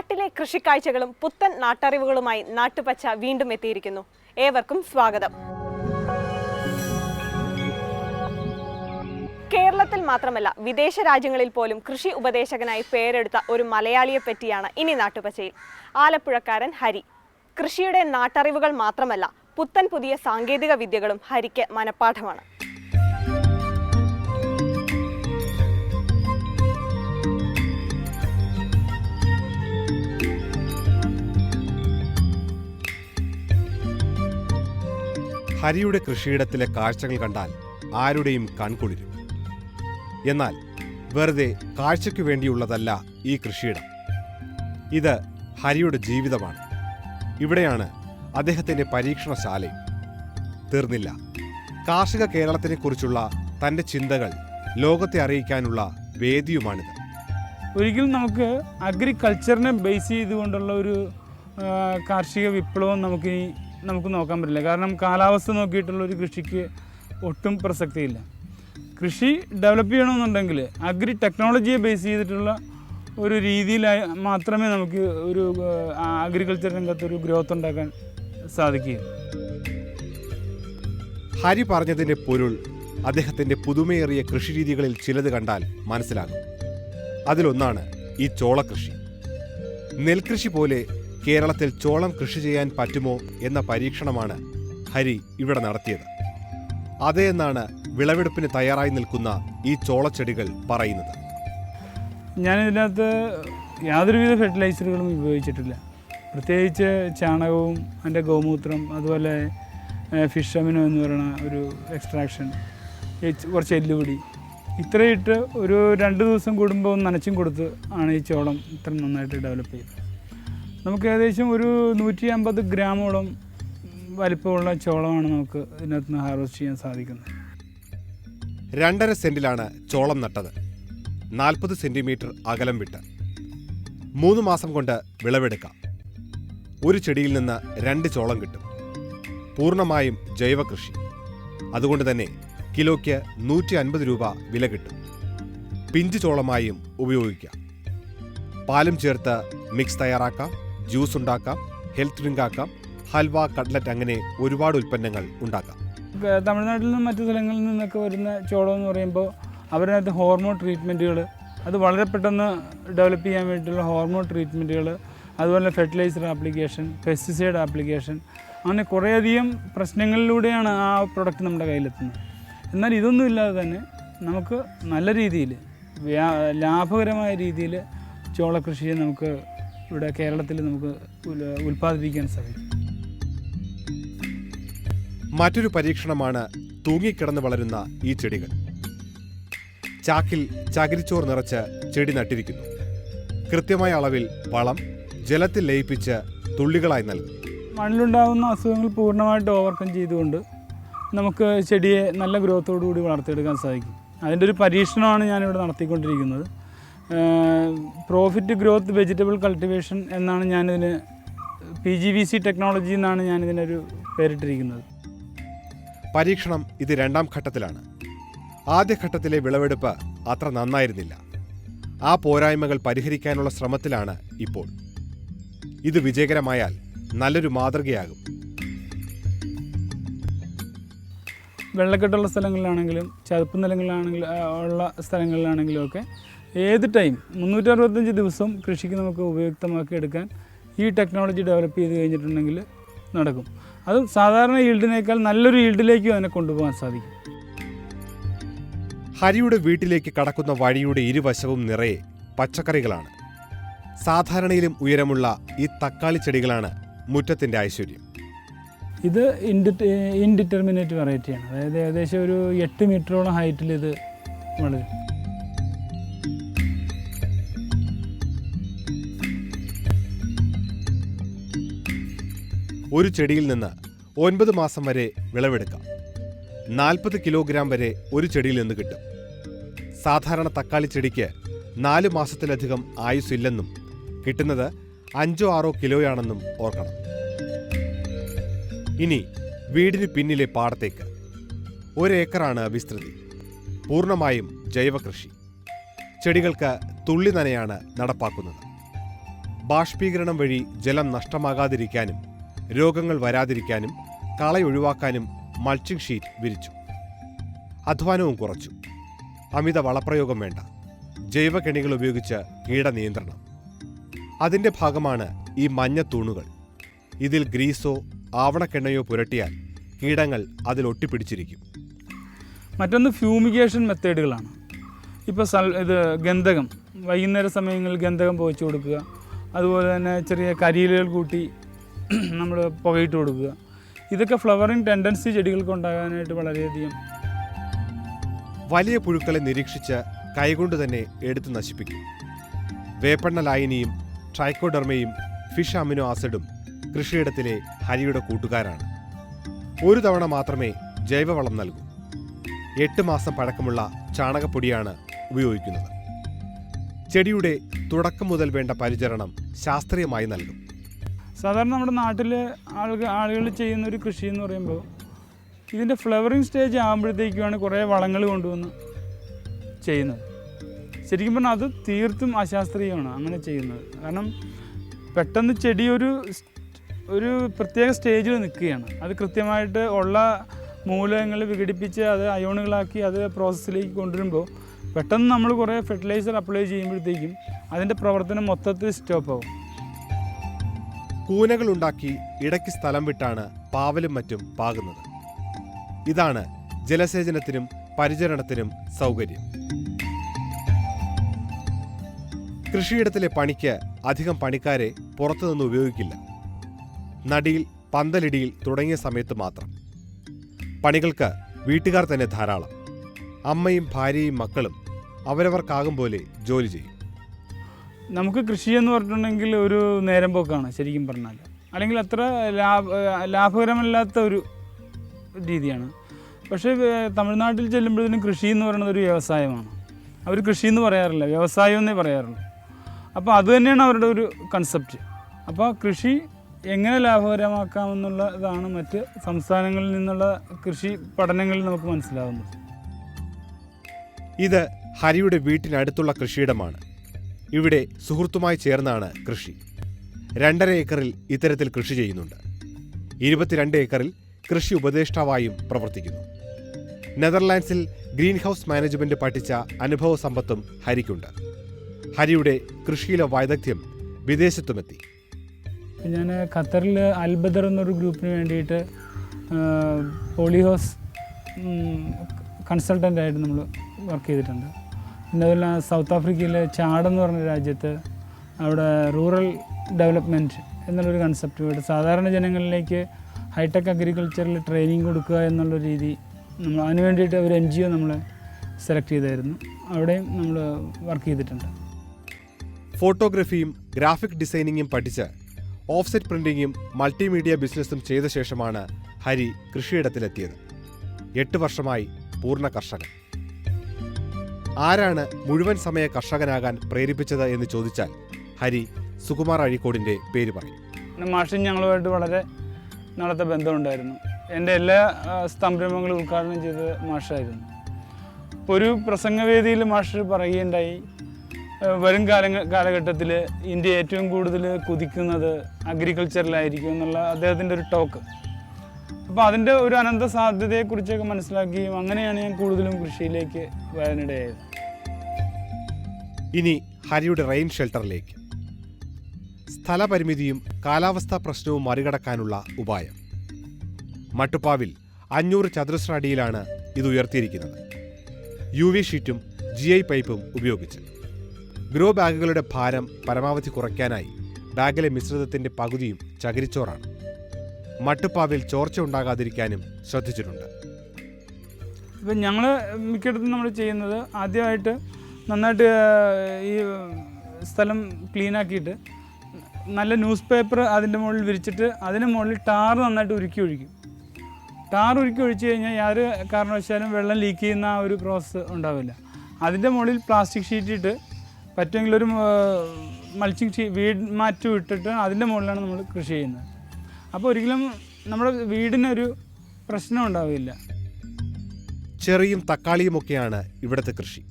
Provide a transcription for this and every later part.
നാട്ടിലെ കൃഷിക്കാഴ്ചകളും പുത്തൻ നാട്ടറിവുകളുമായി നാട്ടുപച്ച വീണ്ടും എത്തിയിരിക്കുന്നു. ഏവർക്കും സ്വാഗതം. കേരളത്തിൽ മാത്രമല്ല വിദേശ രാജ്യങ്ങളിൽ പോലും കൃഷി ഉപദേശകനായി പേരെടുത്ത ഒരു മലയാളിയെ പറ്റിയാണ് ഇനി നാട്ടുപച്ചയിൽ. ആലപ്പുഴക്കാരൻ ഹരി. കൃഷിയുടെ നാട്ടറിവുകൾ മാത്രമല്ല പുത്തൻ പുതിയ സാങ്കേതിക വിദ്യകളും ഹരിക്ക് മനഃപ്പാഠമാണ്. ഹരിയുടെ കൃഷിയിടത്തിലെ കാഴ്ചകൾ കണ്ടാൽ ആരുടെയും കൺകുളിരും. എന്നാൽ വെറുതെ കാഴ്ചയ്ക്കു വേണ്ടിയുള്ളതല്ല ഈ കൃഷിയിടം. ഇത് ഹരിയുടെ ജീവിതമാണ്. ഇവിടെയാണ് അദ്ദേഹത്തിൻ്റെ പരീക്ഷണശാലയും. തീർന്നില്ല. കാർഷിക കേരളത്തിനെക്കുറിച്ചുള്ള തൻ്റെ ചിന്തകൾ ലോകത്തെ അറിയിക്കാനുള്ള വേദിയുമാണിത്. ഒരിക്കലും അഗ്രികൾച്ചറിനെ ബേസ് ചെയ്തുകൊണ്ടുള്ള ഒരു കാർഷിക വിപ്ലവം നമുക്ക് നോക്കാൻ പറ്റില്ല. കാരണം കാലാവസ്ഥ നോക്കിയിട്ടുള്ള ഒരു കൃഷിക്ക് ഒട്ടും പ്രസക്തിയില്ല. കൃഷി ഡെവലപ്പ് ചെയ്യണമെന്നുണ്ടെങ്കിൽ അഗ്രി ടെക്നോളജിയെ ബേസ് ചെയ്തിട്ടുള്ള ഒരു രീതിയിൽ മാത്രമേ നമുക്ക് ഒരു അഗ്രികൾച്ചർ രംഗത്തൊരു ഗ്രോത്ത് ഉണ്ടാക്കാൻ സാധിക്കുകയുള്ളൂ. ഹരി പറഞ്ഞതിൻ്റെ പൊരുൾ അദ്ദേഹത്തിൻ്റെ പുതുമയേറിയ കൃഷിരീതികളിൽ ചിലത് കണ്ടാൽ മനസ്സിലാകും. അതിലൊന്നാണ് ഈ ചോളകൃഷി. നെൽകൃഷി പോലെ കേരളത്തിൽ ചോളം കൃഷി ചെയ്യാൻ പറ്റുമോ എന്ന പരീക്ഷണമാണ് ഹരി ഇവിടെ നടത്തിയത്. അതേ എന്നാണ് വിളവെടുപ്പിന് തയ്യാറായി നിൽക്കുന്ന ഈ ചോളച്ചെടികൾ പറയുന്നത്. ഞാനിതിനകത്ത് യാതൊരുവിധ ഫെർട്ടിലൈസറുകളും ഉപയോഗിച്ചിട്ടില്ല. പ്രത്യേകിച്ച് ചാണകവും അതിൻ്റെ ഗോമൂത്രം, അതുപോലെ ഫിഷ് അമിനോ എന്ന് പറയുന്ന ഒരു എക്സ്ട്രാക്ഷൻ, കുറച്ച് എല്ലുപൊടി, ഇത്രയിട്ട് ഒരു 2 ദിവസം കൂടുമ്പോൾ നനച്ചും കൊടുത്ത് ആണ് ഈ ചോളം ഇത്ര നന്നായിട്ട് ഡെവലപ്പ് ചെയ്തത്. നമുക്ക് ഏകദേശം ഒരു 150 ഗ്രാമോളം വലിപ്പമുള്ള ചോളമാണ് നമുക്ക് ഇതിനകത്ത് നിന്ന് ഹാർവെസ്റ്റ് ചെയ്യാൻ സാധിക്കുന്നത്. 2.5 സെന്റിലാണ് ചോളം നട്ടത്. 40 സെന്റിമീറ്റർ അകലം വിട്ട് 3 മാസം കൊണ്ട് വിളവെടുക്കാം. ഒരു ചെടിയിൽ നിന്ന് 2 ചോളം കിട്ടും. പൂർണ്ണമായും ജൈവ കൃഷി. അതുകൊണ്ട് തന്നെ കിലോയ്ക്ക് 150 രൂപ വില കിട്ടും. പിഞ്ച് ചോളമായും ഉപയോഗിക്കാം. പാലും ചേർത്ത് മിക്സ് തയ്യാറാക്കാം, ജ്യൂസ് ഉണ്ടാക്കാം, ഹെൽത്ത് ഡ്രിങ്ക് ആക്കാം, ഹൽവ, കട്ട്ലറ്റ്, അങ്ങനെ ഒരുപാട് ഉൽപ്പന്നങ്ങൾ ഉണ്ടാക്കാം. തമിഴ്നാട്ടിൽ നിന്നും മറ്റു സ്ഥലങ്ങളിൽ നിന്നൊക്കെ വരുന്ന ചോളം എന്ന് പറയുമ്പോൾ അവരതിനകത്ത് ഹോർമോൺ ട്രീറ്റ്മെൻറ്റുകൾ, അത് വളരെ പെട്ടെന്ന് ഡെവലപ്പ് ചെയ്യാൻ വേണ്ടിയിട്ടുള്ള ഹോർമോൺ ട്രീറ്റ്മെൻറ്റുകൾ, അതുപോലെ ഫെർട്ടിലൈസർ ആപ്ലിക്കേഷൻ, പെസ്റ്റിസൈഡ് ആപ്ലിക്കേഷൻ, അങ്ങനെ കുറേയധികം പ്രശ്നങ്ങളിലൂടെയാണ് ആ പ്രൊഡക്റ്റ് നമ്മുടെ കയ്യിലെത്തുന്നത്. എന്നാൽ ഇതൊന്നും ഇല്ലാതെ തന്നെ നമുക്ക് നല്ല രീതിയിൽ ലാഭകരമായ രീതിയിൽ ചോളകൃഷിയെ നമുക്ക് ഇവിടെ കേരളത്തിൽ നമുക്ക് ഉൽപ്പാദിപ്പിക്കാൻ സാധിക്കും. മറ്റൊരു പരീക്ഷണമാണ് തൂങ്ങിക്കിടന്ന് വളരുന്ന ഈ ചെടികൾ. ചാക്കിൽ ചകിരിച്ചോർ നിറച്ച് ചെടി നട്ടിരിക്കുന്നു. കൃത്യമായ അളവിൽ വളം ജലത്തിൽ ലയിപ്പിച്ച് തുള്ളികളായി നൽകും. മണ്ണിലുണ്ടാകുന്ന അസുഖങ്ങൾ പൂർണ്ണമായിട്ട് ഓവർകം ചെയ്തുകൊണ്ട് നമുക്ക് ചെടിയെ നല്ല ഗ്രോത്തോടുകൂടി വളർത്തിയെടുക്കാൻ സാധിക്കും. അതിൻ്റെ ഒരു പരീക്ഷണമാണ് ഞാനിവിടെ നടത്തിക്കൊണ്ടിരിക്കുന്നത്. പ്രോഫിറ്റ് ഗ്രോത്ത് വെജിറ്റബിൾ കൾട്ടിവേഷൻ എന്നാണ് ഞാനിതിന്, PGVC ടെക്നോളജി എന്നാണ് ഞാനിതിനൊരു പേരിട്ടിരിക്കുന്നത്. പരീക്ഷണം ഇത് 2ാം ഘട്ടത്തിലാണ്. ആദ്യഘട്ടത്തിലെ വിളവെടുപ്പ് അത്ര നന്നായിരുന്നില്ല. ആ പോരായ്മകൾ പരിഹരിക്കാനുള്ള ശ്രമത്തിലാണ് ഇപ്പോൾ. ഇത് വിജയകരമായാൽ നല്ലൊരു മാതൃകയാകും. വെള്ളക്കെട്ടുള്ള സ്ഥലങ്ങളിലാണെങ്കിലും ചതുപ്പ് നിലങ്ങളിലാണെങ്കിലും ഉള്ള സ്ഥലങ്ങളിലാണെങ്കിലും ഒക്കെ ഏത് ടൈം 365 ദിവസം കൃഷിക്ക് നമുക്ക് ഉപയുക്തമാക്കി എടുക്കാൻ ഈ ടെക്നോളജി ഡെവലപ്പ് ചെയ്ത് കഴിഞ്ഞിട്ടുണ്ടെങ്കിൽ നടക്കും. അത് സാധാരണ ഈൽഡിനേക്കാൾ നല്ലൊരു ഈൽഡിലേക്ക് അതിനെ കൊണ്ടുപോകാൻ സാധിക്കും. ഹരിയുടെ വീട്ടിലേക്ക് കടക്കുന്ന വഴിയുടെ ഇരുവശവും നിറയെ പച്ചക്കറികളാണ്. സാധാരണയിലും ഉയരമുള്ള ഈ തക്കാളി ചെടികളാണ് മുറ്റത്തിൻ്റെ ഐശ്വര്യം. ഇത് ഇൻഡിറ്റർമിനേറ്റ് വെറൈറ്റിയാണ്. അതായത് ഏകദേശം ഒരു 8 മീറ്ററോളം ഹൈറ്റിൽ ഇത് വളരും. ഒരു ചെടിയിൽ നിന്ന് 9 മാസം വരെ വിളവെടുക്കാം. 40 കിലോഗ്രാം വരെ ഒരു ചെടിയിൽ നിന്ന് കിട്ടും. സാധാരണ തക്കാളി ചെടിക്ക് 4 മാസത്തിലധികം ആയുസ്സില്ലെന്നും കിട്ടുന്നത് 5-6 കിലോയാണെന്നും ഓർക്കണം. ഇനി വീടിന് പിന്നിലെ പാടത്തേക്ക്. 1 ഏക്കറാണ് വിസ്തൃതി. പൂർണ്ണമായും ജൈവകൃഷി. ചെടികൾക്ക് തുള്ളി നനയാണ് നടപ്പാക്കുന്നത്. ബാഷ്പീകരണം വഴി ജലം നഷ്ടമാകാതിരിക്കാനും രോഗങ്ങൾ വരാതിരിക്കാനും കളയൊഴിവാക്കാനും മൾച്ചിങ് ഷീറ്റ് വിരിച്ചു. അധ്വാനവും കുറച്ചു. അമിത വളപ്രയോഗം വേണ്ട. ജൈവ കെണികൾ ഉപയോഗിച്ച് കീടനിയന്ത്രണം. അതിൻ്റെ ഭാഗമാണ് ഈ മഞ്ഞ തൂണുകൾ. ഇതിൽ ഗ്രീസോ ആവണക്കെണ്ണയോ പുരട്ടിയാൽ കീടങ്ങൾ അതിൽ ഒട്ടിപ്പിടിച്ചിരിക്കും. മറ്റൊന്ന് ഫ്യൂമിഗേഷൻ മെത്തേഡുകളാണ്. ഇപ്പോൾ ഗന്ധകം, വൈകുന്നേര സമയങ്ങളിൽ ഗന്ധകം പുകച്ചു കൊടുക്കുക, അതുപോലെ തന്നെ ചെറിയ കരിയിലകൾ കൂട്ടി നമ്മൾ പുകയിട്ട് കൊടുക്കുക. ഇതൊക്കെ ഫ്ലവറിങ് ടെൻഡൻസി ചെടികൾക്ക് ഉണ്ടാകാനായിട്ട് വളരെയധികം. വലിയ പുഴുക്കളെ നിരീക്ഷിച്ച് കൈകൊണ്ട് തന്നെ എടുത്തു നശിപ്പിക്കും. വേപ്പെണ്ണ ലായനിയും ട്രൈക്കോഡെർമയും ഫിഷ് അമിനോ ആസിഡും കൃഷിയിടത്തിലെ ഹരിയുടെ കൂട്ടുകാരാണ്. ഒരു തവണ മാത്രമേ ജൈവവളം നൽകൂ. 8 മാസം പഴക്കമുള്ള ചാണകപ്പൊടിയാണ് ഉപയോഗിക്കുന്നത്. ചെടിയുടെ തുടക്കം മുതൽ വേണ്ട പരിചരണം ശാസ്ത്രീയമായി നൽകും. സാധാരണ നമ്മുടെ നാട്ടിൽ ആളുകൾ ചെയ്യുന്നൊരു കൃഷി എന്ന് പറയുമ്പോൾ ഇതിൻ്റെ ഫ്ലവറിങ് സ്റ്റേജ് ആകുമ്പോഴത്തേക്കുമാണ് കുറേ വളങ്ങൾ കൊണ്ടുവന്ന് ചെയ്യുന്നത്. ശരിക്കും പറഞ്ഞാൽ അത് തീർത്തും അശാസ്ത്രീയമാണ് അങ്ങനെ ചെയ്യുന്നത്. കാരണം പെട്ടെന്ന് ചെടി ഒരു പ്രത്യേക സ്റ്റേജിൽ നിൽക്കുകയാണ്. അത് കൃത്യമായിട്ട് ഉള്ള മൂലകങ്ങൾ വിഘടിപ്പിച്ച് അത് അയോണുകളാക്കി അത് പ്രോസസ്സിലേക്ക് കൊണ്ടുവരുമ്പോൾ പെട്ടെന്ന് നമ്മൾ കുറേ ഫെർട്ടിലൈസർ അപ്ലൈ ചെയ്യുമ്പോഴത്തേക്കും അതിൻ്റെ പ്രവർത്തനം മൊത്തത്തിൽ സ്റ്റോപ്പാവും. കൂനകളുണ്ടാക്കി ഇടയ്ക്ക് സ്ഥലം വിട്ടാണ് പാവലും മറ്റും പാകുന്നത്. ഇതാണ് ജലസേചനത്തിനും പരിചരണത്തിനും സൗകര്യം. കൃഷിയിടത്തിലെ പണിക്ക് അധികം പണിക്കാരെ പുറത്തുനിന്ന് ഉപയോഗിക്കില്ല. നടിയിൽ, പന്തലിടിയിൽ തുടങ്ങിയ സമയത്ത് മാത്രം. പണികൾക്ക് വീട്ടുകാർ തന്നെ ധാരാളം. അമ്മയും ഭാര്യയും മക്കളും അവരവർക്കാകും പോലെ ജോലി ചെയ്യും. നമുക്ക് കൃഷി എന്ന് പറഞ്ഞിട്ടുണ്ടെങ്കിൽ ഒരു നേരം പോക്കാണ് ശരിക്കും പറഞ്ഞാൽ. അല്ലെങ്കിൽ അത്ര ലാഭകരമല്ലാത്ത ഒരു രീതിയാണ്. പക്ഷേ തമിഴ്നാട്ടിൽ ചെല്ലുമ്പോഴത്തേനും കൃഷി എന്ന് പറയുന്നത് ഒരു വ്യവസായമാണ്. അവർ കൃഷി എന്ന് പറയാറില്ല, വ്യവസായം എന്നേ പറയാറുള്ളൂ. അപ്പോൾ അത് തന്നെയാണ് അവരുടെ ഒരു കൺസെപ്റ്റ്. അപ്പോൾ കൃഷി എങ്ങനെ ലാഭകരമാക്കാമെന്നുള്ളതാണ് മറ്റ് സംസ്ഥാനങ്ങളിൽ നിന്നുള്ള കൃഷി പഠനങ്ങളിൽ നമുക്ക് മനസ്സിലാവുന്നത്. ഇത് ഹരിയുടെ വീട്ടിനടുത്തുള്ള കൃഷിയിടമാണ്. ഇവിടെ സുഹൃത്തുമായി ചേർന്നാണ് കൃഷി. 2.5 ഏക്കറിൽ ഇത്തരത്തിൽ കൃഷി ചെയ്യുന്നുണ്ട്. 22 ഏക്കറിൽ കൃഷി ഉപദേഷ്ടാവായും പ്രവർത്തിക്കുന്നു. നെതർലാൻഡ്സിൽ ഗ്രീൻ ഹൗസ് മാനേജ്മെന്റ് പഠിച്ച അനുഭവ സമ്പത്തും ഹരിക്കുണ്ട്. ഹരിയുടെ കൃഷിയിലെ വൈദഗ്ധ്യം വിദേശത്തുമെത്തി. ഞാൻ ഖത്തറിൽ അൽബദർ എന്നൊരു ഗ്രൂപ്പിന് വേണ്ടിയിട്ട് പോളിഹൗസ് കൺസൾട്ടൻ്റായിട്ട് നമ്മൾ വർക്ക് ചെയ്തിട്ടുണ്ട്. പിന്നെ അതുപോലെ സൗത്ത് ആഫ്രിക്കയിലെ ചാഡ് എന്ന് പറഞ്ഞ രാജ്യത്ത് അവിടെ റൂറൽ ഡെവലപ്മെൻറ്റ് എന്നുള്ളൊരു കൺസെപ്റ്റ് സാധാരണ ജനങ്ങളിലേക്ക് ഹൈടെക് അഗ്രികൾച്ചറിൽ ട്രെയിനിങ് കൊടുക്കുക എന്നുള്ള രീതി നമ്മൾ അതിന് വേണ്ടിയിട്ട് ഒരു NGO നമ്മൾ സെലക്ട് ചെയ്തായിരുന്നു. അവിടെയും നമ്മൾ വർക്ക് ചെയ്തിട്ടുണ്ട്. ഫോട്ടോഗ്രഫിയും ഗ്രാഫിക് ഡിസൈനിങ്ങും പഠിച്ച് ഓഫ്സെറ്റ് പ്രിന്റിങ്ങും മൾട്ടിമീഡിയ ബിസിനസ്സും ചെയ്ത ശേഷമാണ് ഹരി കൃഷിയിടത്തിലെത്തിയത്. 8 വർഷമായി പൂർണ്ണ കർഷകൻ. ആരാണ് മുഴുവൻ സമയ കർഷകനാകാൻ പ്രേരിപ്പിച്ചത് എന്ന് ചോദിച്ചാൽ ഹരി സുകുമാർ അഴീക്കോടിൻ്റെ പേര് പറയും. മാഷും ഞങ്ങളുമായിട്ട് വളരെ നാളത്തെ ബന്ധമുണ്ടായിരുന്നു. എൻ്റെ എല്ലാ സംരംഭങ്ങളും ഉദ്ഘാടനം ചെയ്തത് മാഷായിരുന്നു. ഇപ്പോൾ ഒരു പ്രസംഗവേദിയിൽ മാഷ് പറയുകയുണ്ടായി, വരും കാലഘട്ടത്തിൽ ഇന്ത്യ ഏറ്റവും കൂടുതൽ കുതിക്കുന്നത് അഗ്രികൾച്ചറിലായിരിക്കും എന്നുള്ള അദ്ദേഹത്തിൻ്റെ ഒരു ടോക്ക്. അപ്പോൾ അതിൻ്റെ ഒരു അനന്ത സാധ്യതയെക്കുറിച്ചൊക്കെ മനസ്സിലാക്കുകയും അങ്ങനെയാണ് ഞാൻ കൂടുതലും കൃഷിയിലേക്ക് വരാനിടയായത്. ഇനി ഹരിയുടെ റെയിൻ ഷെൽട്ടറിലേക്ക്. സ്ഥലപരിമിതിയും കാലാവസ്ഥാ പ്രശ്നവും മറികടക്കാനുള്ള ഉപായം. മട്ടുപ്പാവിൽ 500 ചതുരശ്ര അടിയിലാണ് ഇത് ഉയർത്തിയിരിക്കുന്നത്. UV ഷീറ്റും GI പൈപ്പും ഉപയോഗിച്ച്. ഗ്രോ ബാഗുകളുടെ ഭാരം പരമാവധി കുറയ്ക്കാനായി ബാഗിലെ മിശ്രിതത്തിന്റെ പകുതിയും ചകിരിച്ചോറാണ്. മട്ടുപ്പാവിൽ ചോർച്ച ഉണ്ടാകാതിരിക്കാനും ശ്രദ്ധിച്ചിട്ടുണ്ട്. ഇപ്പം ഞങ്ങൾ മിക്കയിടത്തും നമ്മൾ ചെയ്യുന്നത് ആദ്യമായിട്ട് നന്നായിട്ട് ഈ സ്ഥലം ക്ലീനാക്കിയിട്ട് നല്ല ന്യൂസ് പേപ്പർ അതിൻ്റെ മുകളിൽ വിരിച്ചിട്ട് അതിന് മുകളിൽ ടാർ നന്നായിട്ട് ഉരുക്കി ഒഴിക്കും. ടാർ ഉരുക്കി ഒഴിച്ച് കഴിഞ്ഞാൽ യാതൊരു കാരണവശാലും വെള്ളം ലീക്ക് ചെയ്യുന്ന ആ ഒരു പ്രോസസ്സ് ഉണ്ടാവില്ല. അതിൻ്റെ മുകളിൽ പ്ലാസ്റ്റിക് ഷീറ്റ് ഇട്ട് പറ്റുമെങ്കിൽ ഒരു മൾച്ചിങ് വീട് മാറ്റും ഇട്ടിട്ട് അതിൻ്റെ മുകളിലാണ് നമ്മൾ കൃഷി ചെയ്യുന്നത്. അപ്പോൾ ഒരിക്കലും നമ്മുടെ വീടിനൊരു പ്രശ്നം ഉണ്ടാവില്ല. ചെറിയും തക്കാളിയുമൊക്കെയാണ് ഇവിടുത്തെ കൃഷി.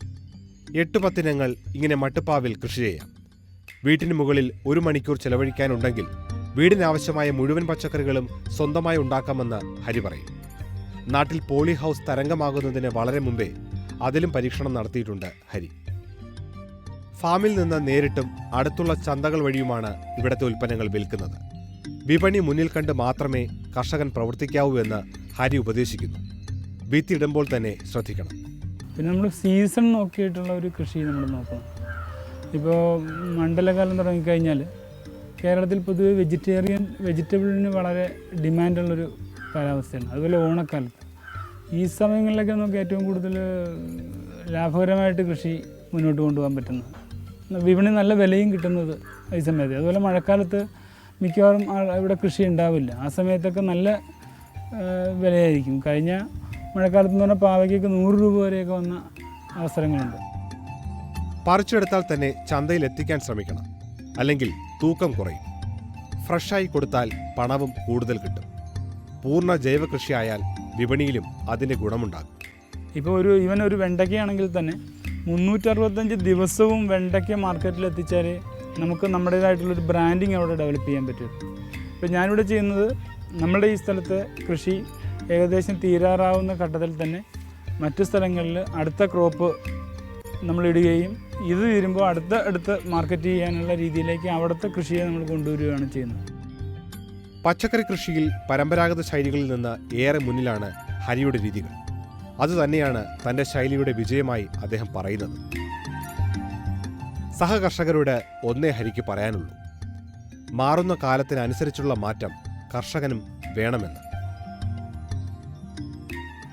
8-10 ഇനങ്ങൾ ഇങ്ങനെ മട്ടുപ്പാവിൽ കൃഷി ചെയ്യാം. വീട്ടിന് മുകളിൽ 1 മണിക്കൂർ ചെലവഴിക്കാനുണ്ടെങ്കിൽ വീടിനാവശ്യമായ മുഴുവൻ പച്ചക്കറികളും സ്വന്തമായി ഉണ്ടാക്കാമെന്ന് ഹരി പറയും. നാട്ടിൽ പോളി ഹൗസ് തരംഗമാകുന്നതിന് വളരെ മുമ്പേ അതിലും പരീക്ഷണം നടത്തിയിട്ടുണ്ട് ഹരി. ഫാമിൽ നിന്ന് നേരിട്ടും അടുത്തുള്ള ചന്തകൾ വഴിയുമാണ് ഇവിടുത്തെ ഉൽപ്പന്നങ്ങൾ വിൽക്കുന്നത്. വിപണി മുന്നിൽ കണ്ട് മാത്രമേ കർഷകൻ പ്രവർത്തിക്കാവൂ എന്ന് ഹരി ഉപദേശിക്കുന്നു. വിത്തിടുമ്പോൾ തന്നെ ശ്രദ്ധിക്കണം. പിന്നെ നമ്മൾ സീസൺ നോക്കിയിട്ടുള്ള ഒരു കൃഷി നമ്മൾ നോക്കണം. ഇപ്പോൾ മണ്ഡലകാലം തുടങ്ങിക്കഴിഞ്ഞാൽ കേരളത്തിൽ പൊതുവെ വെജിറ്റബിളിന് വളരെ ഡിമാൻഡുള്ളൊരു കാലാവസ്ഥയാണ്. അതുപോലെ ഓണക്കാലത്ത് ഈ സമയങ്ങളിലൊക്കെ നമുക്ക് ഏറ്റവും കൂടുതൽ ലാഭകരമായിട്ട് കൃഷി മുന്നോട്ട് കൊണ്ടുപോകാൻ പറ്റുന്നത്, വിപണി നല്ല വിലയും കിട്ടുന്നത് ഈ സമയത്ത്. അതുപോലെ മഴക്കാലത്ത് മിക്കവാറും ഇവിടെ കൃഷി ഉണ്ടാവില്ല. ആ സമയത്തൊക്കെ നല്ല വിലയായിരിക്കും. കഴിഞ്ഞ മഴക്കാലത്ത് എന്ന് പറഞ്ഞാൽ പാവയ്ക്കൊക്കെ 100 രൂപ വരെയൊക്കെ വന്ന അവസരങ്ങളുണ്ട്. പറിച്ചെടുത്താൽ തന്നെ ചന്തയിൽ എത്തിക്കാൻ ശ്രമിക്കണം, അല്ലെങ്കിൽ തൂക്കം കുറയും. ഫ്രഷായി കൊടുത്താൽ പണവും കൂടുതൽ കിട്ടും. പൂർണ്ണ ജൈവ കൃഷിയായാൽ വിപണിയിലും അതിൻ്റെ ഗുണമുണ്ടാകും. ഇപ്പോൾ ഒരു വെണ്ടയ്ക്കയാണെങ്കിൽ തന്നെ 365 ദിവസവും വെണ്ടയ്ക്ക മാർക്കറ്റിൽ എത്തിച്ചാൽ നമുക്ക് നമ്മുടേതായിട്ടുള്ളൊരു ബ്രാൻഡിങ് അവിടെ ഡെവലപ്പ് ചെയ്യാൻ പറ്റും. ഇപ്പോൾ ഞാനിവിടെ ചെയ്യുന്നത്, നമ്മുടെ ഈ സ്ഥലത്തെ കൃഷി ഏകദേശം തീരാറാവുന്ന ഘട്ടത്തിൽ തന്നെ മറ്റു സ്ഥലങ്ങളിൽ അടുത്ത ക്രോപ്പ് നമ്മൾ ഇടുകയും ഇത് തീരുമ്പോൾ അടുത്ത് മാർക്കറ്റ് ചെയ്യാനുള്ള രീതിയിലേക്ക് അവിടുത്തെ കൃഷിയെ നമ്മൾ കൊണ്ടുവരികയാണ് ചെയ്യുന്നത്. പച്ചക്കറി കൃഷിയിൽ പരമ്പരാഗത ശൈലികളിൽ നിന്ന് ഏറെ മുന്നിലാണ് ഹരിയുടെ രീതികൾ. അതുതന്നെയാണ് തൻ്റെ ശൈലിയുടെ വിജയമായി അദ്ദേഹം പറയുന്നത്. സഹകർഷകരോട് ഒന്നേ ഹരിക്ക് പറയാനുള്ളൂ: മാറുന്ന കാലത്തിനനുസരിച്ചുള്ള മാറ്റം കർഷകനും വേണമെന്ന്.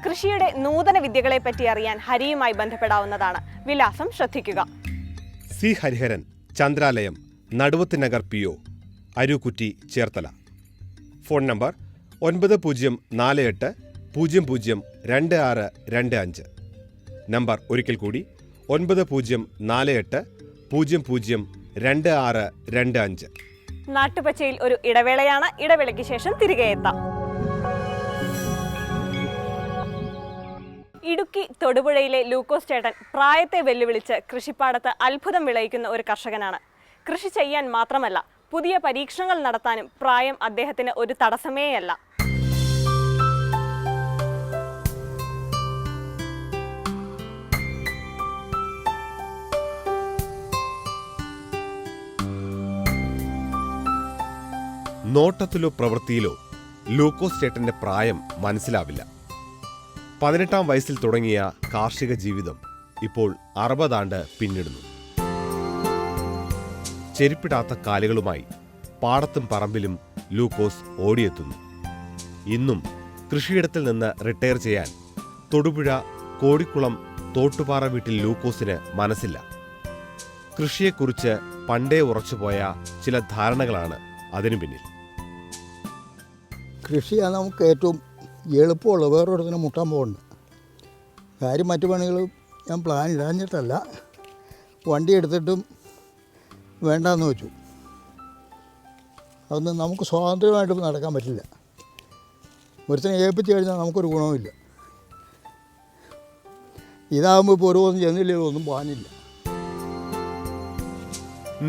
കൃഷിയുടെ നൂതന വിദ്യകളെപ്പറ്റി അറിയാൻ ഹരിയുമായി ബന്ധപ്പെടാവുന്നതാണ്. വിലാസം ശ്രദ്ധിക്കുക: C Hariharan, Chandralayam, Naduvathnagar PO, Arookutty, Cherthala. Phone number 9048002625. Number ഒരിക്കൽ കൂടി 9048002625. നാട്ടുപച്ചയിൽ ഒരു ഇടവേളയാണ്. ഇടവേളയ്ക്ക് ശേഷം തിരികെ എത്താം. ഇടുക്കി തൊടുപുഴയിലെ ലൂക്കോസ് ചേട്ടൻ പ്രായത്തെ വെല്ലുവിളിച്ച് കൃഷിപ്പാടത്ത് അത്ഭുതം വിളയിക്കുന്ന ഒരു കർഷകനാണ്. കൃഷി ചെയ്യാൻ മാത്രമല്ല, പുതിയ പരീക്ഷണങ്ങൾ നടത്താനും പ്രായം അദ്ദേഹത്തിന് ഒരു തടസ്സമേയല്ല. നോട്ടത്തിലോ പ്രവൃത്തിയിലോ ലൂക്കോസ് ചേട്ടന്റെ പ്രായം മനസ്സിലാവില്ല. 18-ാം വയസ്സിൽ തുടങ്ങിയ കാർഷിക ജീവിതം ഇപ്പോൾ 60 ആണ്ട് പിന്നിടുന്നു. ചെരുപ്പിടാത്ത കാലുകളുമായി പാടത്തും പറമ്പിലും ലൂക്കോസ് ഓടിയെത്തുന്നു. ഇന്നും കൃഷിയിടത്തിൽ നിന്ന് റിട്ടയർ ചെയ്യാൻ തൊടുപുഴ കോടിക്കുളം തോട്ടുപാറ വീട്ടിൽ ലൂക്കോസിന് മനസ്സില്ല. കൃഷിയെക്കുറിച്ച് പണ്ടേ ഉറച്ചുപോയ ചില ധാരണകളാണ് അതിനു പിന്നിൽ. കൃഷിയാണ് നമുക്ക് ഏറ്റവും എളുപ്പമുള്ളത്. വേറൊരിടത്തിന് മുട്ടാൻ പോകുന്നുണ്ട് കാര്യം. മറ്റു പണികൾ ഞാൻ പ്ലാൻ ഇടാഞ്ഞിട്ടല്ല, വണ്ടി എടുത്തിട്ടും വേണ്ടാന്ന് വെച്ചു. അതൊന്നും നമുക്ക് സ്വാതന്ത്ര്യമായിട്ട് നടക്കാൻ പറ്റില്ല. ഒരുത്തിനെ ഏൽപ്പിച്ച് കഴിഞ്ഞാൽ നമുക്കൊരു ഗുണവുമില്ല. ഇതാകുമ്പോൾ ഇപ്പോൾ ഒന്നും ചെന്നില്ലല്ലോ, ഒന്നും പോകാനില്ല.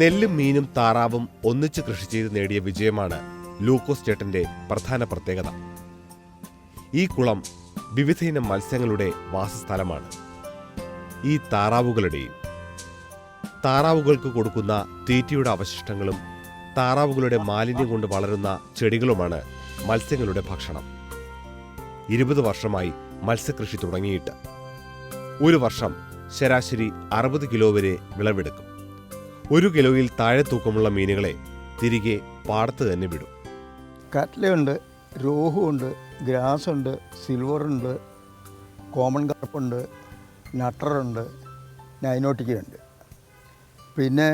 നെല്ലും മീനും താറാവും ഒന്നിച്ച് കൃഷി ചെയ്ത് നേടിയ വിജയമാണ് ലൂക്കോസ് ചേട്ടന്റെ പ്രധാന പ്രത്യേകത. ഈ കുളം വിവിധയിനം മത്സ്യങ്ങളുടെ വാസസ്ഥലമാണ്. ഈ താറാവുകൾക്ക് കൊടുക്കുന്ന തീറ്റയുടെ അവശിഷ്ടങ്ങളും താറാവുകളുടെ മാലിന്യം കൊണ്ട് വളരുന്ന ചെടികളുമാണ് മത്സ്യങ്ങളുടെ ഭക്ഷണം. 20 വർഷമായി മത്സ്യകൃഷി തുടങ്ങിയിട്ട്. ഒരു വർഷം ശരാശരി 60 കിലോ വരെ വിളവെടുക്കും. 1 കിലോയിൽ താഴെ തൂക്കമുള്ള മീനുകളെ തിരികെ പാടത്ത് തന്നെ വിടും. കട്ലയുണ്ട്, രോഹുണ്ട്, ഗ്രാസുണ്ട്, സിൽവറുണ്ട്, കോമൺ കാർപ്പുണ്ട്, നട്ടറുണ്ട്, നൈനോട്ടിക്കയുണ്ട്. പിന്നെ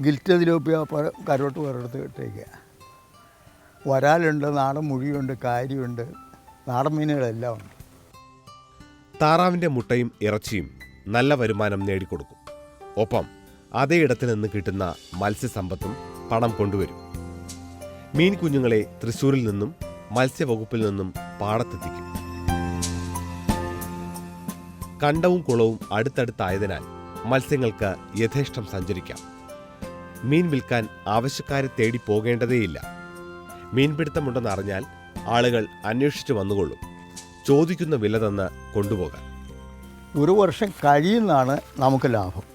ഗിൽറ്റ് തിലോപ്പിയ കരോട്ട് വേറെടുത്ത് ഇട്ടേക്കുക. വരാലുണ്ട്, നാടൻ മുഴിയുണ്ട്, കാരിയുണ്ട്, നാടൻ മീനുകളെല്ലാം ഉണ്ട്. താറാവിൻ്റെ മുട്ടയും ഇറച്ചിയും നല്ല വരുമാനം നേടിക്കൊടുക്കും. ഒപ്പം അതേ ഇടത്തിൽ നിന്ന് കിട്ടുന്ന മത്സ്യസമ്പത്തും പണം കൊണ്ടുവരും. മീൻ കുഞ്ഞുങ്ങളെ തൃശ്ശൂരിൽ നിന്നും മത്സ്യവകുപ്പിൽ നിന്നും പാടത്തെത്തിക്കും. കണ്ടവും കുളവും അടുത്തടുത്തായതിനാൽ മത്സ്യങ്ങൾക്ക് യഥേഷ്ടം സഞ്ചരിക്കാം. മീൻ വിൽക്കാൻ ആവശ്യക്കാരെ തേടി പോകേണ്ടതേയില്ല. മീൻപിടുത്തമുണ്ടെന്നറിഞ്ഞാൽ ആളുകൾ അന്വേഷിച്ചു വന്നുകൊള്ളും. ചോദിക്കുന്ന വില തന്ന് കൊണ്ടുപോകാൻ. ഒരു വർഷം കഴിയുന്നതാണ് നമുക്ക് ലാഭം.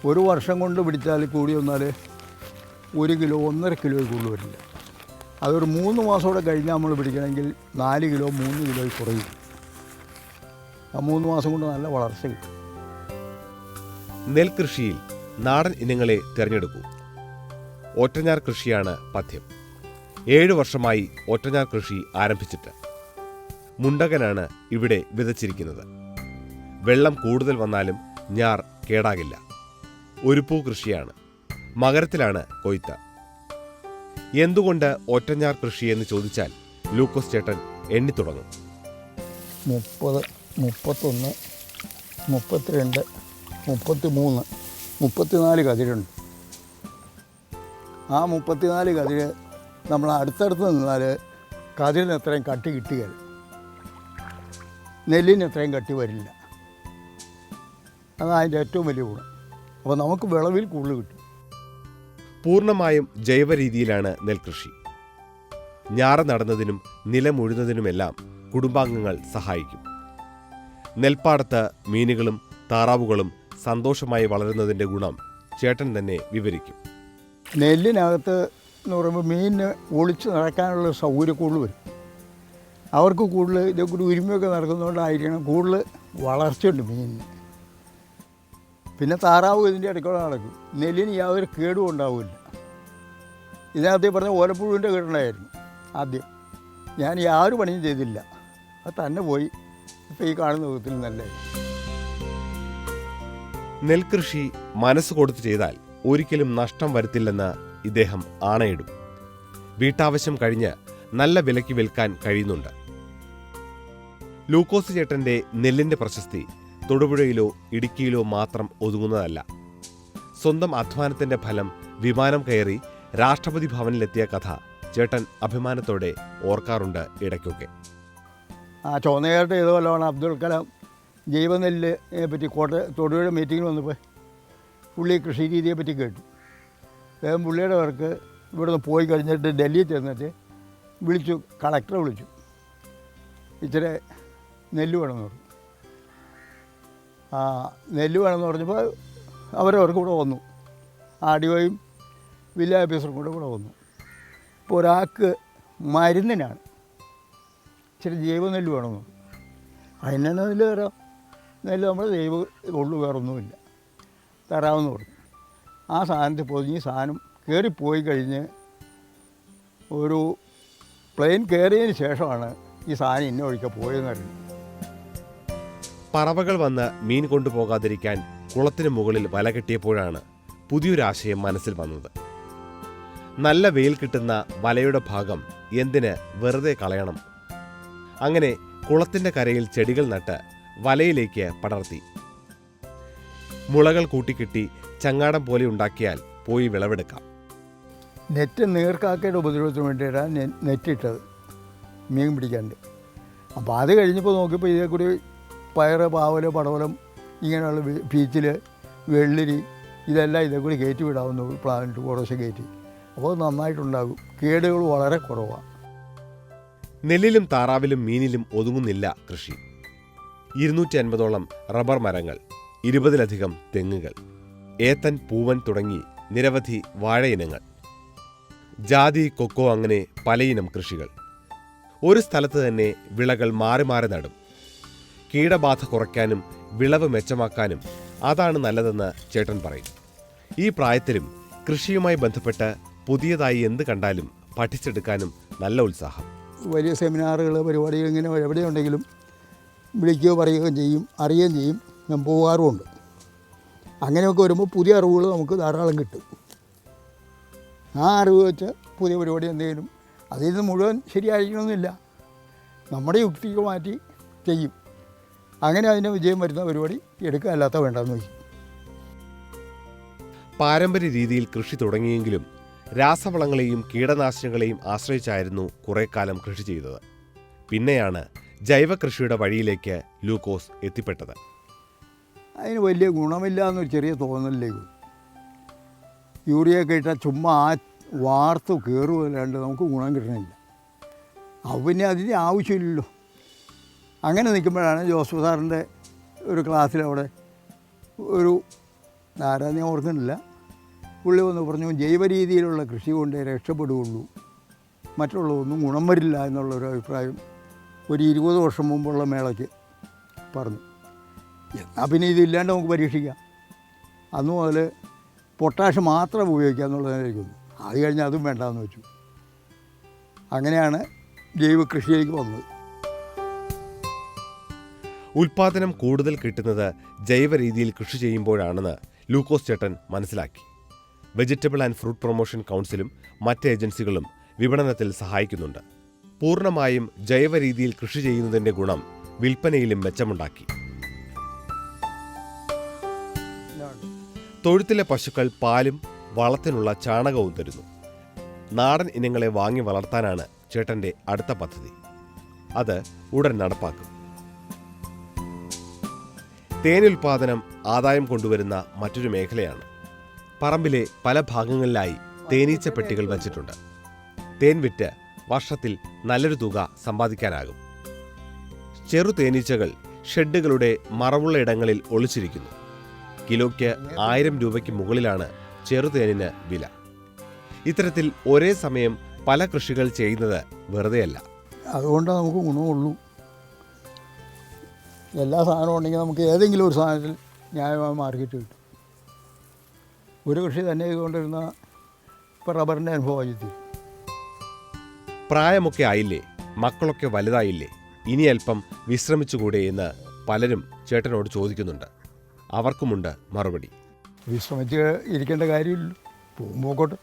ഒരു വർഷം കൊണ്ട് പിടിച്ചാൽ കൂടി വന്നാൽ 1 കിലോ 1.5 കിലോ കൂടുതൽ വരില്ല. അതൊരു 3 മാസം കൂടെ കഴിഞ്ഞാൽ നമ്മൾ പിടിക്കണമെങ്കിൽ 4 കിലോ 3 കിലോ കുറയും. ആ 3 മാസം കൊണ്ട് നല്ല വളർച്ച കിട്ടും. നെൽകൃഷിയിൽ നാടൻ ഇനങ്ങളെ തിരഞ്ഞെടുക്കൂ. ഒറ്റഞ്ഞാർ കൃഷിയാണ് പഥ്യം. 7 വർഷമായി ഒറ്റഞ്ഞാർ കൃഷി ആരംഭിച്ചിട്ട്. മുണ്ടകനാണ് ഇവിടെ വിതച്ചിരിക്കുന്നത്. വെള്ളം കൂടുതൽ വന്നാലും ഞാർ കേടാകില്ല. ഒരുപൂ കൃഷിയാണ്. മകരത്തിലാണ് കൊയ്ത്ത്. എന്തുകൊണ്ട് ഒറ്റഞ്ഞാർ കൃഷി എന്ന് ചോദിച്ചാൽ ലൂക്കോസ് ചേട്ടൻ എണ്ണിത്തുടങ്ങും. 30, 31, 32, 33, 34 കതിരുണ്ട്. ആ 34 കതിര് നമ്മൾ അടുത്തടുത്ത് നിന്നാൽ കതിരിന് എത്രയും കട്ടി കിട്ടുകയില്ല. നെല്ലിന് എത്രയും കട്ടി വരില്ല. അതാണ് അതിൻ്റെ ഏറ്റവും വലിയ ഗുണം. അപ്പോൾ നമുക്ക് വിളവിൽ കൂടുതൽ കിട്ടും. പൂർണ്ണമായും ജൈവ രീതിയിലാണ് നെൽകൃഷി. ഞാറ് നടുന്നതിനും നിലമുഴുന്നതിനുമെല്ലാം കുടുംബാംഗങ്ങൾ സഹായിക്കും. നെൽപ്പാടത്ത് മീനുകളും താറാവുകളും സന്തോഷമായി വളരുന്നതിൻ്റെ ഗുണം ചേട്ടൻ തന്നെ വിവരിക്കും. നെല്ലിനകത്ത് എന്ന് പറയുമ്പോൾ മീനിന് ഒളിച്ച് നടക്കാനുള്ള സൗകര്യം കൂടുതൽ വരും. അവർക്ക് കൂടുതൽ ഇതേക്കൂടി ഉരുമയൊക്കെ നടക്കുന്നതുകൊണ്ടായിരിക്കണം കൂടുതൽ വളർച്ചയുണ്ട് മീനിന്. പിന്നെ താറാവ് ഇതിൻ്റെ ഇടയ്ക്കൂടെ നടക്കും. നെല്ലിന് യാതൊരു കേടും ഉണ്ടാവില്ല. ഇതിനകത്ത് പറഞ്ഞ ഓലപ്പുഴുവിൻ്റെ കേടുണ്ടായിരുന്നു ആദ്യം. ഞാൻ യാതൊരു പണിയും ചെയ്തില്ല. അത് തന്നെ പോയി. ഇപ്പോൾ ഈ കാണുന്ന വിധത്തിൽ നല്ലത്. നെൽകൃഷി മനസ്സ് കൊടുത്ത് ചെയ്താൽ ഒരിക്കലും നഷ്ടം വരുത്തില്ലെന്ന് ഇദ്ദേഹം ആണയിടും. വീട്ടാവശ്യം കഴിഞ്ഞ് നല്ല വിലയ്ക്ക് വിൽക്കാൻ കഴിയുന്നുണ്ട്. ലൂക്കോസ് ചേട്ടന്റെ നെല്ലിന്റെ പ്രശസ്തി തൊടുപുഴയിലോ ഇടുക്കിയിലോ മാത്രം ഒതുങ്ങുന്നതല്ല. സ്വന്തം അധ്വാനത്തിന്റെ ഫലം വിമാനം കയറി രാഷ്ട്രപതി ഭവനിലെത്തിയ കഥ ചേട്ടൻ അഭിമാനത്തോടെ ഓർക്കാറുണ്ട് ഇടയ്ക്കൊക്കെ. ആ ചോന്നയായിട്ട് ഏതോ കൊല്ലമാണ് അബ്ദുൽ കലാം ജൈവനെല്ലിനെ പറ്റി തൊടുപുഴ മീറ്റിങ്ങിൽ വന്നപ്പോൾ പുള്ളി കൃഷി രീതിയെ പറ്റി കേട്ടു. വേഗം പുള്ളിയുടെ പേർക്ക് ഇവിടുന്ന് പോയി കഴിഞ്ഞിട്ട് ഡൽഹിയിൽ ചെന്നിട്ട് വിളിച്ചു, കളക്ടറെ വിളിച്ചു. ഇച്ചിരി നെല്ല് വേണമെന്ന് പറഞ്ഞു. നെല്ല് വേണമെന്ന് പറഞ്ഞപ്പോൾ അവരവർക്ക് കൂടെ വന്നു. ആഡിയോയും വില്ലേജ് ഓഫീസറും കൂടെ വന്നു. ഇപ്പോൾ ഒരാൾക്ക് മരുന്നിനാണ് ഇച്ചിരി ജൈവ നെല്ല് വേണമെന്ന് പറഞ്ഞു. അതിനാണ് നെല്ല് തരാം. നെല്ല് നമ്മൾ ജൈവ ഉള്ളു, വേറൊന്നുമില്ല, തരാമെന്ന് പറഞ്ഞു. ആ സാധനത്തിൽ പൊതിഞ്ഞ് സാധനം കയറിപ്പോയി കഴിഞ്ഞ് ഒരു പ്ലെയിൻ കയറിയതിന് ശേഷമാണ് ഈ സാധനം ഇന്ന ഒഴിക്കാൻ പോയെന്ന് അറിയുന്നത്. പറവകൾ വന്ന് മീൻ കൊണ്ടുപോകാതിരിക്കാൻ കുളത്തിന് മുകളിൽ വല കെട്ടിയപ്പോഴാണ് പുതിയൊരാശയം മനസ്സിൽ വന്നത്. നല്ല വെയിൽ കിട്ടുന്ന വലയുടെ ഭാഗം എന്തിന് വെറുതെ കളയണം? അങ്ങനെ കുളത്തിന്റെ കരയിൽ ചെടികൾ നട്ട് വലയിലേക്ക് പടർത്തി. മുളകൾ കൂട്ടിക്കെട്ടി ചങ്ങാടം പോലെ ഉണ്ടാക്കിയാൽ പോയി വിളവെടുക്കാം. നെറ്റ് നീർക്കാക്കയുടെ ഉപദ്രവത്തിന് വേണ്ടിയിട്ടാണ് നെറ്റിട്ടത്, മീൻ പിടിക്കാണ്ട്. അപ്പോൾ അത് കഴിഞ്ഞപ്പോൾ നോക്കിയപ്പോൾ ഇതേ കൂടി പയറ്, പാവല്, പടവലം ഇങ്ങനെയുള്ള പീച്ചിൽ, വെള്ളരി ഇതെല്ലാം ഇതേ കൂടി കയറ്റി വിടാവുന്ന പ്ലാന്റ് കുറേശ്ശെ കയറ്റി. അപ്പോൾ നന്നായിട്ടുണ്ടാകും. കേടുകൾ വളരെ കുറവാണ്. നെല്ലിലും താറാവിലും മീനിലും ഒതുങ്ങുന്നില്ല കൃഷി. 250ഓളം റബ്ബർ മരങ്ങൾ, 20ലധികം തെങ്ങുകൾ, ഏത്തൻ, പൂവൻ തുടങ്ങി നിരവധി വാഴയിനങ്ങൾ, ജാതി, കൊക്കോ, അങ്ങനെ പലയിനം കൃഷികൾ. ഒരു സ്ഥലത്ത് തന്നെ വിളകൾ മാറി മാറി നടും. കീടബാധ കുറയ്ക്കാനും വിളവ് മെച്ചമാക്കാനും അതാണ് നല്ലതെന്ന് ചേട്ടൻ പറയും. ഈ പ്രായത്തിലും കൃഷിയുമായി ബന്ധപ്പെട്ട് പുതിയതായി എന്ത് കണ്ടാലും പഠിച്ചെടുക്കാനും നല്ല ഉത്സാഹം. വലിയ സെമിനാറുകൾ, പരിപാടികൾ ഇങ്ങനെ എവിടെയുണ്ടെങ്കിലും വിളിക്കുകയോ പറയുകയും ചെയ്യും, അറിയുകയും ചെയ്യും. ഞാൻ പോകാറുമുണ്ട്. അങ്ങനെയൊക്കെ വരുമ്പോൾ പുതിയ അറിവുകൾ നമുക്ക് ധാരാളം കിട്ടും. ആ അറിവ് വെച്ച് പുതിയ പരിപാടി എന്തെങ്കിലും അതിൽ നിന്ന് മുഴുവൻ ശരിയായിരിക്കണമെന്നില്ല, നമ്മുടെ യുക്തിക്ക് മാറ്റി ചെയ്യും. അങ്ങനെ അതിന് വിജയം വരുന്ന പരിപാടി എടുക്കുക, അല്ലാത്ത വേണ്ടെന്ന് വയ്ക്കും. പാരമ്പര്യ രീതിയിൽ കൃഷി തുടങ്ങിയെങ്കിലും രാസവളങ്ങളെയും കീടനാശിനികളെയും ആശ്രയിച്ചായിരുന്നു കുറേക്കാലം കൃഷി ചെയ്തത്. പിന്നെയാണ് ജൈവ കൃഷിയുടെ വഴിയിലേക്ക് ലൂക്കോസ് എത്തിപ്പെട്ടത്. അതിന് വലിയ ഗുണമില്ല എന്നൊരു ചെറിയ തോന്നലിലേക്ക്. യൂറിയൊക്കെ ഇട്ടാൽ ചുമ്മാ ആ വാർത്ത് കയറുമല്ലാണ്ട് നമുക്ക് ഗുണം കിട്ടണില്ല. അപ്പോൾ പിന്നെ അതിന് ആവശ്യമില്ലല്ലോ. അങ്ങനെ നിൽക്കുമ്പോഴാണ് ജോസഫ് സാറിൻ്റെ ഒരു ക്ലാസ്സിലവിടെ ഒരു ആരാധന ഓർക്കുന്നില്ല, പുള്ളി വന്ന് പറഞ്ഞു ജൈവ രീതിയിലുള്ള കൃഷി കൊണ്ടേ രക്ഷപ്പെടുകയുള്ളൂ, മറ്റുള്ളതൊന്നും ഗുണം വരില്ല എന്നുള്ളൊരു അഭിപ്രായം ഒരു 20 വർഷം മുമ്പുള്ള മേളയ്ക്ക് പറഞ്ഞു. എന്നാൽ പിന്നെ ഇതില്ലാണ്ട് നമുക്ക് പരീക്ഷിക്കാം. അന്ന് മുതൽ പൊട്ടാഷ് മാത്രം ഉപയോഗിക്കുക എന്നുള്ളതിനായിരിക്കുന്നു. അത് കഴിഞ്ഞ് അതും വേണ്ടാന്ന് വെച്ചു. അങ്ങനെയാണ് ജൈവ കൃഷിയിലേക്ക് വന്നത്. ഉൽപാദനം കൂടുതൽ കിട്ടുന്നത് ജൈവ രീതിയിൽ കൃഷി ചെയ്യുമ്പോഴാണെന്ന് ലൂക്കോസ് ചേട്ടൻ മനസ്സിലാക്കി. വെജിറ്റബിൾ ആൻഡ് ഫ്രൂട്ട് പ്രൊമോഷൻ കൗൺസിലും മറ്റ് ഏജൻസികളും വിപണനത്തിൽ സഹായിക്കുന്നുണ്ട്. പൂർണ്ണമായും ജൈവ രീതിയിൽ കൃഷി ചെയ്യുന്നതിന്റെ ഗുണം വിൽപ്പനയിലും മെച്ചമുണ്ടാക്കി. തൊഴുത്തിലെ പശുക്കൾ പാലും വളത്തിനുള്ള ചാണകവും തരുന്നു. നാടൻ ഇനങ്ങളെ വാങ്ങി വളർത്താനാണ് ചേട്ടന്റെ അടുത്ത പദ്ധതി. അത് ഉടൻ നടപ്പാക്കും. തേനുൽപാദനം ആദായം കൊണ്ടുവരുന്ന മറ്റൊരു മേഖലയാണ്. പറമ്പിലെ പല ഭാഗങ്ങളിലായി തേനീച്ച പെട്ടികൾ വച്ചിട്ടുണ്ട്. തേൻ വിറ്റ് വർഷത്തിൽ നല്ലൊരു തുക സമ്പാദിക്കാനാകും. ചെറു തേനീച്ചകൾ ഷെഡുകളുടെ മറവുള്ള ഇടങ്ങളിൽ ഒളിച്ചിരിക്കുന്നു. കിലോയ്ക്ക് 1000 രൂപയ്ക്ക് മുകളിലാണ് ചെറുതേനിന് വില. ഇത്തരത്തിൽ ഒരേ സമയം പല കൃഷികൾ ചെയ്യുന്നത് വെറുതെയല്ല. അതുകൊണ്ടാണ് നമുക്ക് ഗുണമുള്ളൂ. എല്ലാ സാധനവും ഉണ്ടെങ്കിൽ നമുക്ക് ഏതെങ്കിലും ഒരു സാധനത്തിൽ ന്യായമായ മാർക്കറ്റ് കിട്ടും. ഒരു കൃഷി തന്നെ ചെയ്തുകൊണ്ടിരുന്ന ഇപ്പോൾ റബ്ബറിൻ്റെ അനുഭവം ചെയ്തു. പ്രായമൊക്കെ ആയില്ലേ, മക്കളൊക്കെ വലുതായില്ലേ, ഇനി അല്പം വിശ്രമിച്ചുകൂടെ എന്ന് പലരും ചേട്ടനോട് ചോദിക്കുന്നുണ്ട്. അവർക്കുമുണ്ട് മറുപടി. വിശ്രമിച്ച് ഇരിക്കേണ്ട കാര്യമില്ല, പോകുമ്പോക്കോട്ടെ,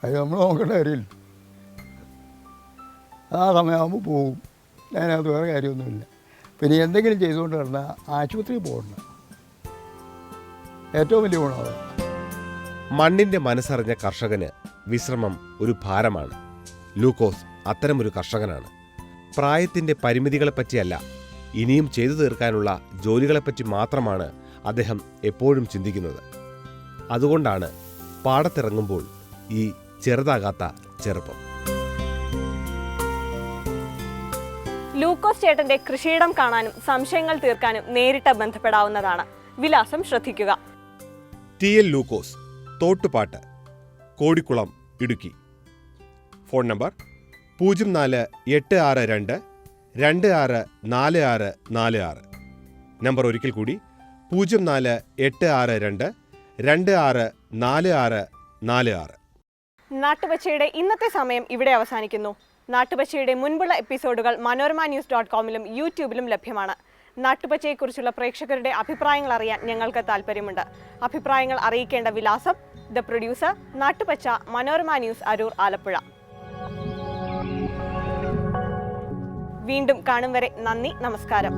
അത് നമ്മൾ നോക്കേണ്ട കാര്യമില്ല. ആ സമയമാകുമ്പോൾ പോകും. അതിനകത്ത് വേറെ കാര്യമൊന്നുമില്ല. പിന്നെ എന്തെങ്കിലും ചെയ്തുകൊണ്ട് കിടന്നാൽ ആശുപത്രിയിൽ പോകണ്ട, ഏറ്റവും വലിയ ഗുണമാണ്. മണ്ണിന്റെ മനസ്സറിഞ്ഞ കർഷകന് വിശ്രമം ഒരു ഭാരമാണ്. ലൂക്കോസ് അത്തരമൊരു കർഷകനാണ്. പ്രായത്തിന്റെ പരിമിതികളെപ്പറ്റിയല്ല, ഇനിയും ചെയ്തു തീർക്കാനുള്ള ജോലികളെപ്പറ്റി മാത്രമാണ് അദ്ദേഹം എപ്പോഴും ചിന്തിക്കുന്നത്. അതുകൊണ്ടാണ് പാടത്തിറങ്ങുമ്പോൾ ഈ ചെറുതാകാത്ത ചെറുപ്പം. ലൂക്കോസ് ചേട്ടന്റെ കൃഷിയിടം കാണാനും സംശയങ്ങൾ തീർക്കാനും നേരിട്ട് ബന്ധപ്പെടാവുന്നതാണ്. വിലാസം ശ്രദ്ധിക്കുക. TL Lukose, Thottupattu, Kodikulam, Idukki. Phone number 0486 264646. Number ഒരിക്കൽ കൂടി 0486 264646. നാട്ടുപച്ചയുടെ ഇന്നത്തെ സമയം ഇവിടെ അവസാനിക്കുന്നു. നാട്ടുപച്ചയുടെ മുൻപുള്ള എപ്പിസോഡുകൾ manorama.news.com-ലും യൂട്യൂബിലും ലഭ്യമാണ്. നാട്ടുപച്ചയെക്കുറിച്ചുള്ള പ്രേക്ഷകരുടെ അഭിപ്രായങ്ങൾ അറിയാൻ ഞങ്ങൾക്ക് താല്പര്യമുണ്ട്. അഭിപ്രായങ്ങൾ അറിയിക്കേണ്ട വിലാസം: the producer, Nattupacha, Manorama news, Aroor, Alappuzha. വീണ്ടും കാണും വരെ നന്ദി, നമസ്കാരം.